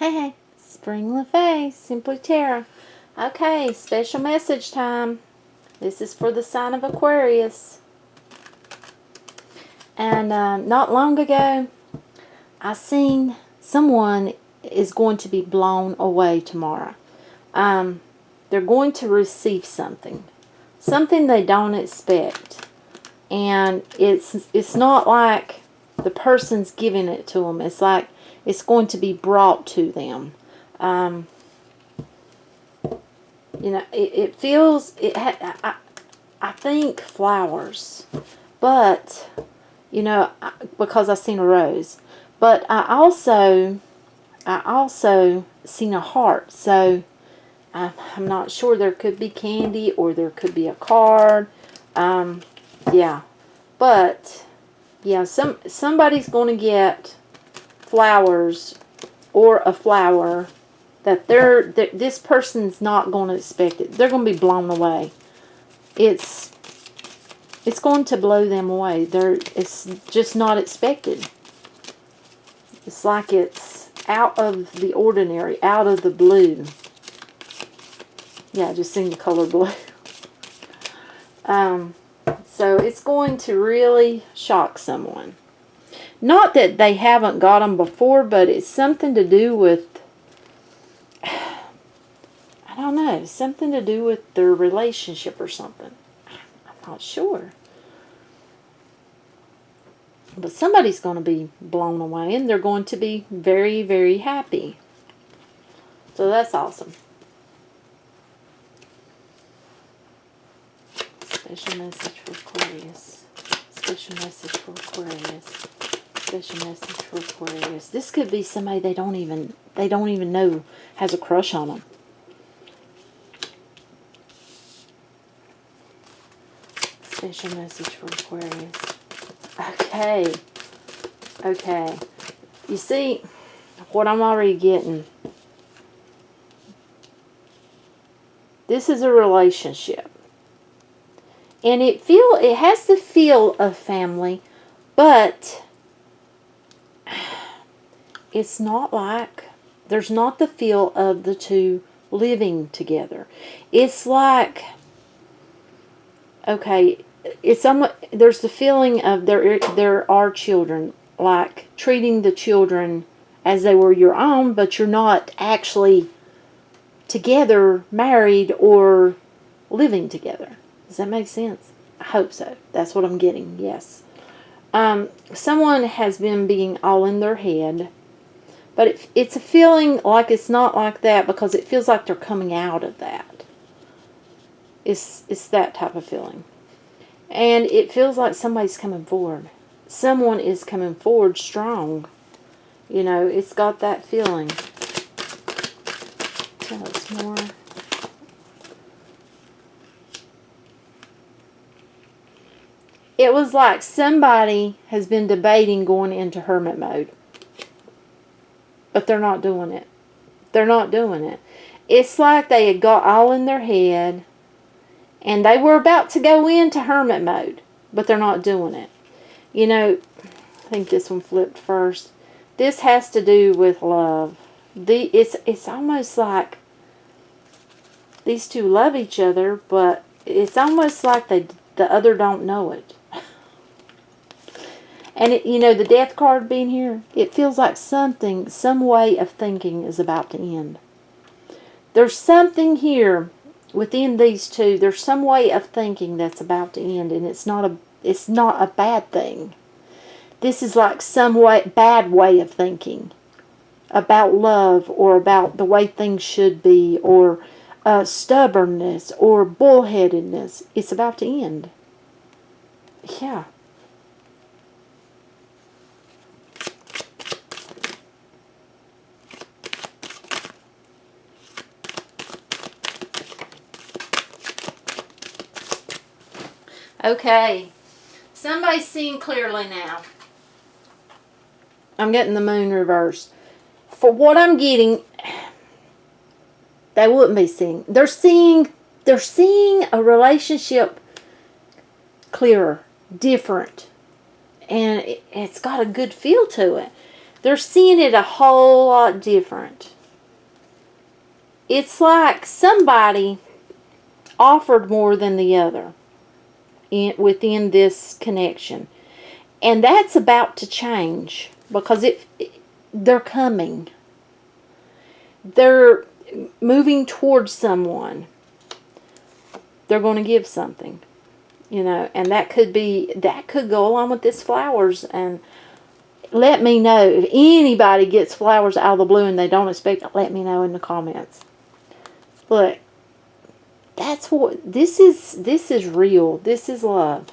Hey, Spring LaFay, Simply Tara. Okay, special message time. This is for the sign of Aquarius. And not long ago, I seen someone is going to be blown away tomorrow. They're going to receive something they don't expect, and it's not like the person's giving it to them. It's like it's going to be brought to them. You know, it feels I think flowers, but you know, because I seen a rose, but I also seen a heart. So I'm not sure. There could be candy or there could be a card. Yeah, but yeah, somebody's going to get flowers or a flower that this person's not going to expect it. They're going to be blown away. It's going to blow them away. It's just not expected. It's like it's out of the ordinary, out of the blue. Yeah, I just seen the color blue. So it's going to really shock someone. Not that they haven't got them before, but it's something to do with, I don't know, something to do with their relationship or something. I'm not sure. But somebody's going to be blown away, and they're going to be very, very happy. So that's awesome. Special message for Aquarius. Special message for Aquarius. Special message for Aquarius. This could be somebody they don't even know has a crush on them. Special message for Aquarius. Okay. You see what I'm already getting. This is a relationship. And it has the feel of family, but it's not like, there's not the feel of the two living together. It's like, okay, there's the feeling of there are children, like treating the children as they were your own, but you're not actually together, married, or living together. Does that make sense? I hope so. That's what I'm getting. Yes. Someone has been being all in their head, but it's a feeling like it's not like that, because it feels like they're coming out of that. It's that type of feeling. And it feels like somebody's coming forward. Someone is coming forward strong. You know, it's got that feeling. Tell us more. It was like somebody has been debating going into hermit mode. But they're not doing it. They're not doing it. It's like they had got all in their head, and they were about to go into hermit mode, but they're not doing it. You know, I think this one flipped first. This has to do with love. It's almost like these two love each other, but it's almost like the other don't know it. And you know, the death card being here, it feels like some way of thinking is about to end. There's something here within these two. There's some way of thinking that's about to end, and it's not a bad thing. This is like some bad way of thinking about love, or about the way things should be, or stubbornness, or bullheadedness. It's about to end. Yeah. Okay, somebody's seeing clearly now. I'm getting the moon reversed. For what I'm getting, they wouldn't be seeing. They're seeing a relationship clearer, different, and it's got a good feel to it. They're seeing it a whole lot different. it's like somebody offered more than the other within this connection. And that's about to change because they're coming. They're moving towards someone. They're going to give something, and that could go along with this flowers. And let me know if anybody gets flowers out of the blue and they don't expect it. Let me know in the comments. Look, that's what this is. This is real. This is love.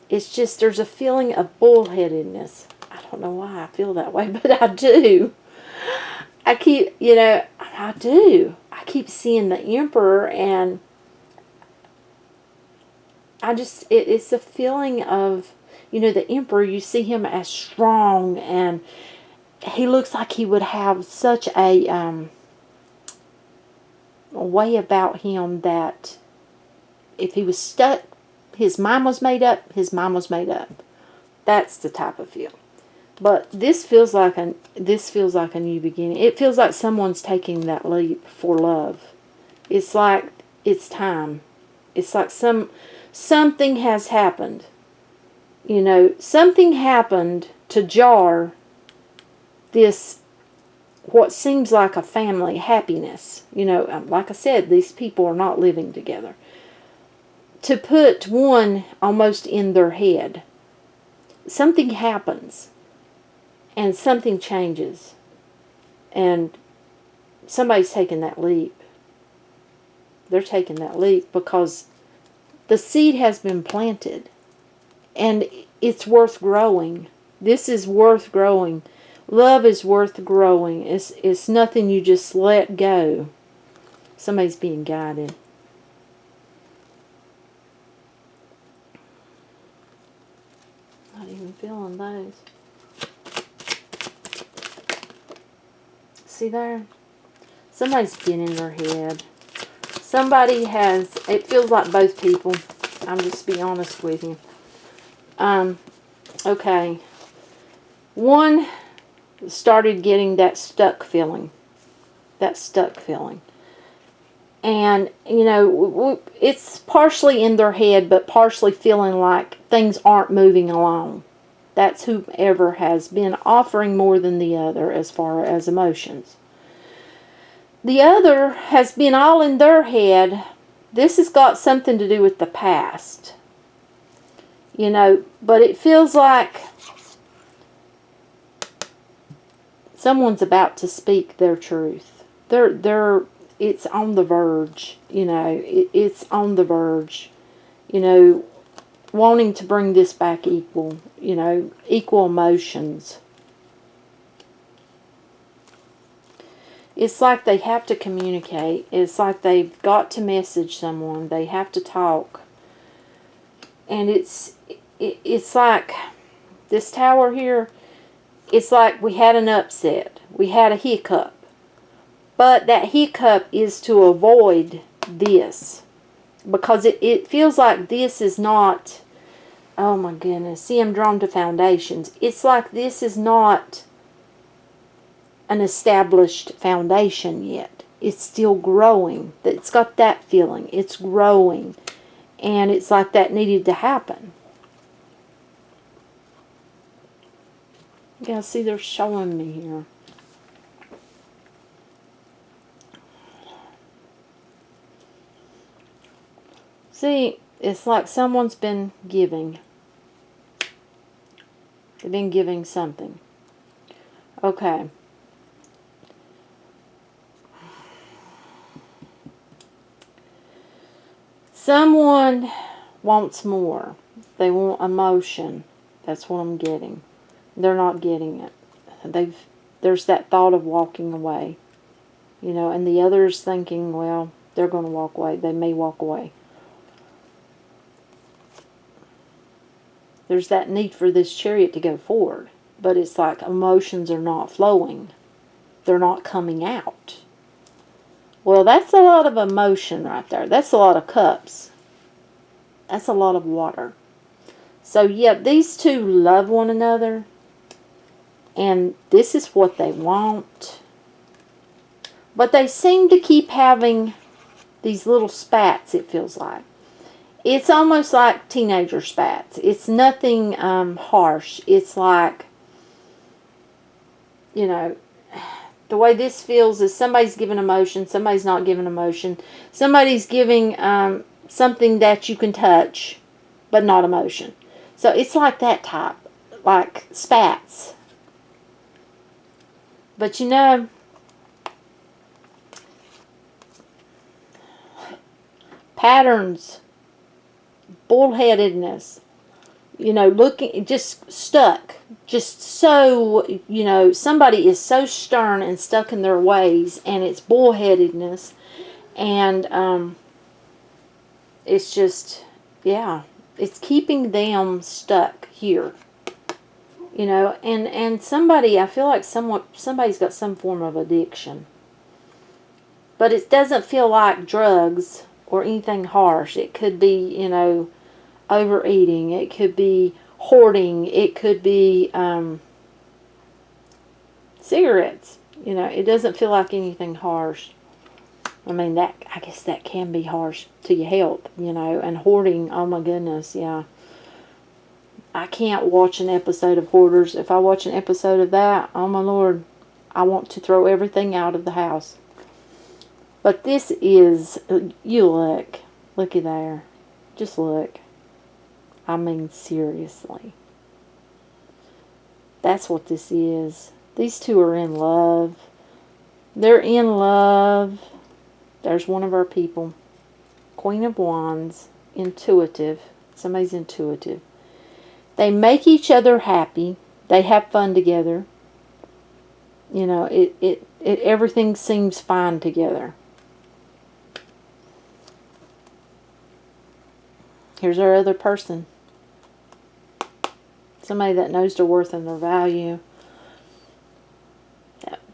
It's just there's a feeling of bullheadedness. I don't know why I feel that way, but I do. I do. I keep seeing the Emperor, and it's a feeling of, the Emperor, you see him as strong, and he looks like he would have such a way about him that if he was stuck, his mind was made up, his mind was made up. That's the type of feel. But this feels like a new beginning. It feels like someone's taking that leap for love. It's like it's time. It's like something has happened. Something happened to jar this, what seems like a family happiness. Like I said, these people are not living together. To put one almost in their head. Something happens. And something changes. And somebody's taking that leap. They're taking that leap because the seed has been planted. And it's worth growing. This is worth growing. Love is worth growing. It's nothing you just let go. Somebody's being guided. Not even feeling those. See there? Somebody's been in their head. Somebody has, it feels like both people. I'm just being honest with you. Okay. One started getting that stuck feeling. And, it's partially in their head, but partially feeling like things aren't moving along. That's whoever has been offering more than the other as far as emotions. The other has been all in their head. This has got something to do with the past. But it feels like someone's about to speak their truth. It's on the verge, it's on the verge, wanting to bring this back equal, equal emotions. It's like they have to communicate. It's like they've got to message someone. They have to talk. And it's like this tower here, it's like we had an upset. We had a hiccup. But that hiccup is to avoid this. Because it feels like this is not, oh my goodness, see, I'm drawn to foundations. It's like this is not an established foundation yet. It's still growing. It's got that feeling. It's growing. And it's like that needed to happen. Yeah, see, they're showing me here. See, it's like someone's been giving. They've been giving something. Okay. Someone wants more. They want emotion. That's what I'm getting. They're not getting it. There's that thought of walking away. And the other's thinking, well, they're going to walk away. They may walk away. There's that need for this chariot to go forward. But it's like emotions are not flowing. They're not coming out. Well, that's a lot of emotion right there. That's a lot of cups. That's a lot of water. So, yeah, these two love one another. And this is what they want. But they seem to keep having these little spats, it feels like. It's almost like teenager spats. It's nothing harsh. It's like, you know, the way this feels is somebody's giving emotion, somebody's not giving emotion. Somebody's giving something that you can touch, but not emotion. So it's like that type, like spats. But you know, patterns, bullheadedness, you know, looking, just stuck. Just so, you know, somebody is so stern and stuck in their ways, and it's bullheadedness. And it's just, yeah, it's keeping them stuck here. You know, and somebody, I feel like somebody's got some form of addiction. But it doesn't feel like drugs or anything harsh. It could be, you know, overeating. It could be hoarding. It could be cigarettes. You know, it doesn't feel like anything harsh. I mean, that, I guess that can be harsh to your health, you know, and hoarding, oh my goodness, yeah. I can't watch an episode of Hoarders. If I watch an episode of that, oh my Lord, I want to throw everything out of the house. But this is, you looky there. Just look. I mean, seriously. That's what this is. These two are in love. They're in love. There's one of our people. Queen of Wands. Intuitive. Somebody's intuitive. They make each other happy. They have fun together. You know, everything seems fine together. Here's our other person. Somebody that knows their worth and their value.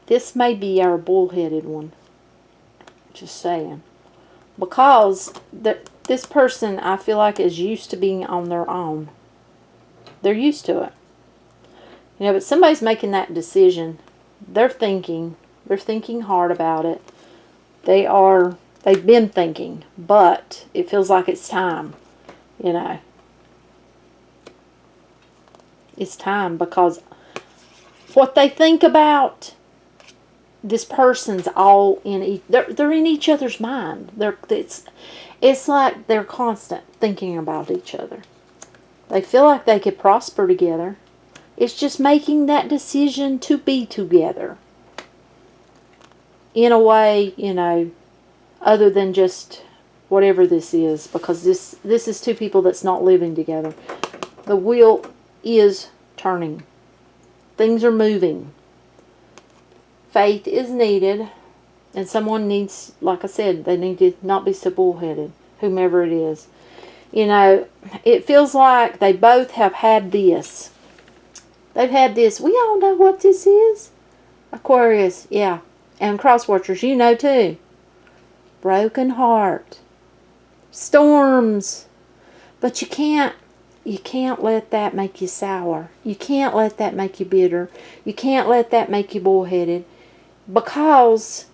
This may be our bullheaded one. Just saying. Because this person, I feel like, is used to being on their own. They're used to it. You know, but somebody's making that decision. They're thinking hard about it. They've been thinking, but it feels like it's time. You know, it's time, because what they think about this person's all in they're in each other's mind. It's like they're constant thinking about each other. They feel like they could prosper together. It's just making that decision to be together in a way, you know, other than just whatever this is, because this is two people that's not living together. The wheel is turning. Things are moving. Faith is needed, and someone needs, like I said, they need to not be so bullheaded, whomever it is. You know, it feels like they both have had this. They've had this. We all know what this is. Aquarius, yeah. And cross watchers, you know too. Broken heart. Storms. But you can't let that make you sour. You can't let that make you bitter. You can't let that make you bullheaded, because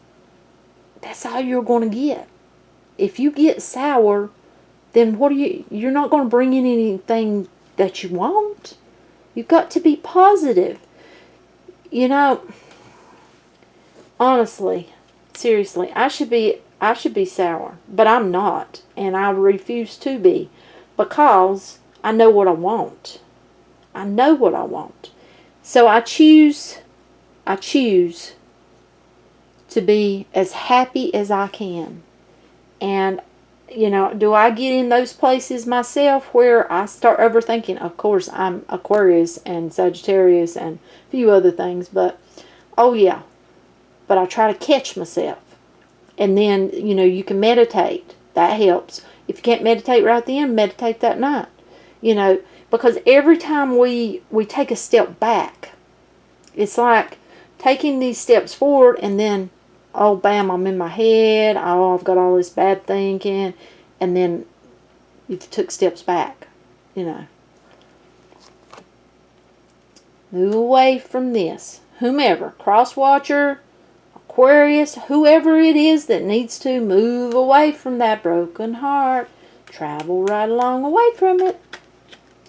that's all you're going to get. If you get sour, then you're not going to bring in anything that you want. You've got to be positive. You know, honestly, seriously, I should be sour, but I'm not, and I refuse to be, because I know what I want. I know what I want. So I choose to be as happy as I can. And, you know, do I get in those places myself where I start overthinking? Of course, I'm Aquarius and Sagittarius and a few other things, but, oh yeah. But I try to catch myself. And then, you know, you can meditate. That helps. If you can't meditate right then, meditate that night. You know, because every time we take a step back, it's like taking these steps forward, and then, oh, bam, I'm in my head. Oh, I've got all this bad thinking. And then you took steps back, you know. Move away from this. Whomever. Cross watcher, Aquarius, whoever it is that needs to move away from that broken heart, travel right along away from it.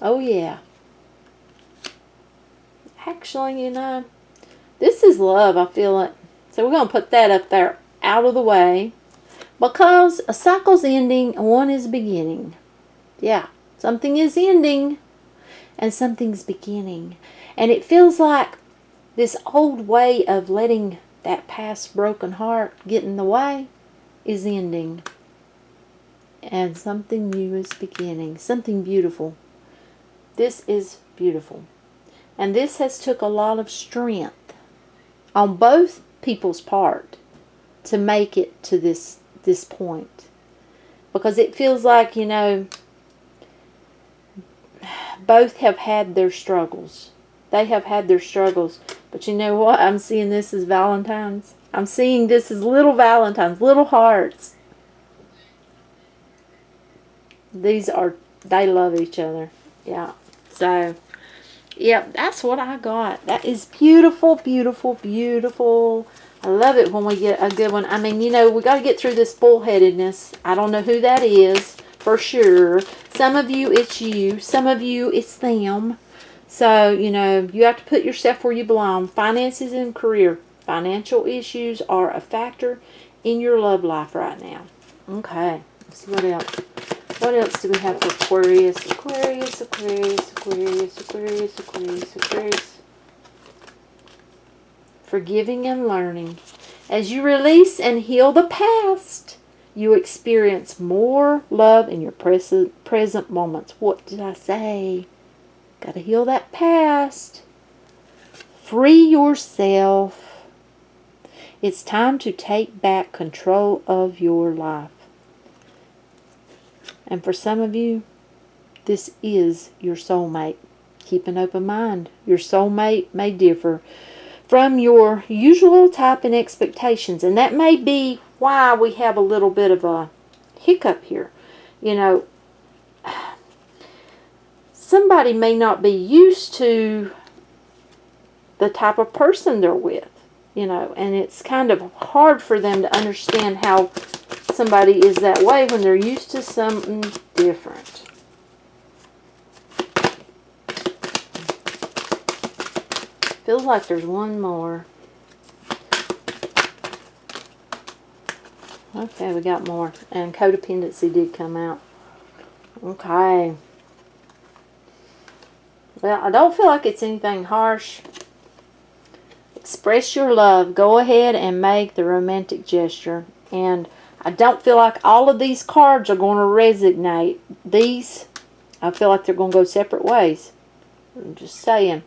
Oh yeah. Actually, you know, this is love, I feel it. So we're going to put that up there out of the way. Because a cycle's ending and one is beginning. Yeah, something is ending and something's beginning. And it feels like this old way of letting that past broken heart get in the way is ending. And something new is beginning. Something beautiful. This is beautiful. And this has took a lot of strength on both people's part to make it to this point. Because it feels like, you know, both have had their struggles. They have had their struggles. But you know what? I'm seeing this as Valentine's. I'm seeing this as little Valentines, little hearts. They love each other. Yeah. So, yeah, that's what I got. That is beautiful, beautiful, beautiful. I love it when we get a good one. I mean, you know, we got to get through this bullheadedness. I don't know who that is for sure. Some of you, it's you. Some of you, it's them. So, you know, you have to put yourself where you belong. Finances and career. Financial issues are a factor in your love life right now. Okay. Let's see what else. What else do we have for Aquarius? Aquarius, Aquarius, Aquarius, Aquarius, Aquarius, Aquarius. Forgiving and learning. As you release and heal the past, you experience more love in your present moments. What did I say? Got to heal that past. Free yourself. It's time to take back control of your life. And for some of you, this is your soulmate. Keep an open mind. Your soulmate may differ from your usual type and expectations. And that may be why we have a little bit of a hiccup here. You know, somebody may not be used to the type of person they're with. You know, and it's kind of hard for them to understand how somebody is that way when they're used to something different. Feels like there's one more. Okay, we got more. And codependency did come out. Okay. Well, I don't feel like it's anything harsh. Express your love. Go ahead and make the romantic gesture. And I don't feel like all of these cards are going to resonate. These, I feel like they're going to go separate ways. I'm just saying.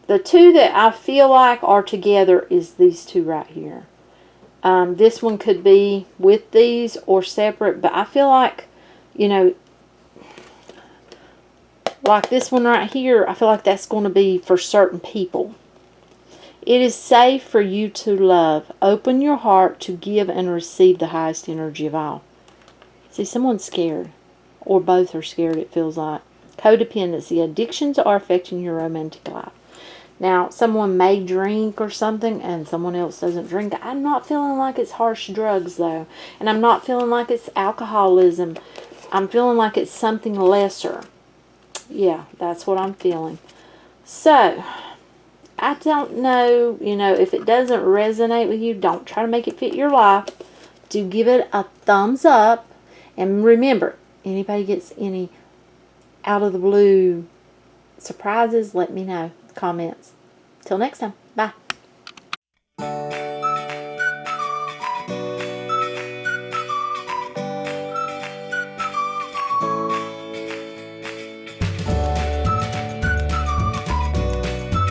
The two that I feel like are together is these two right here. This one could be with these or separate, but I feel like, you know, like this one right here, I feel like that's going to be for certain people. It is safe for you to love. Open your heart to give and receive the highest energy of all. See, someone's scared. Or both are scared, it feels like. Codependency. Addictions are affecting your romantic life. Now, someone may drink or something and someone else doesn't drink. I'm not feeling like it's harsh drugs, though. And I'm not feeling like it's alcoholism. I'm feeling like it's something lesser. Yeah, that's what I'm feeling. So, I don't know, you know, if it doesn't resonate with you, don't try to make it fit your life. Do give it a thumbs up. And remember, anybody gets any out of the blue surprises, let me know. Comments. Till next time. Bye.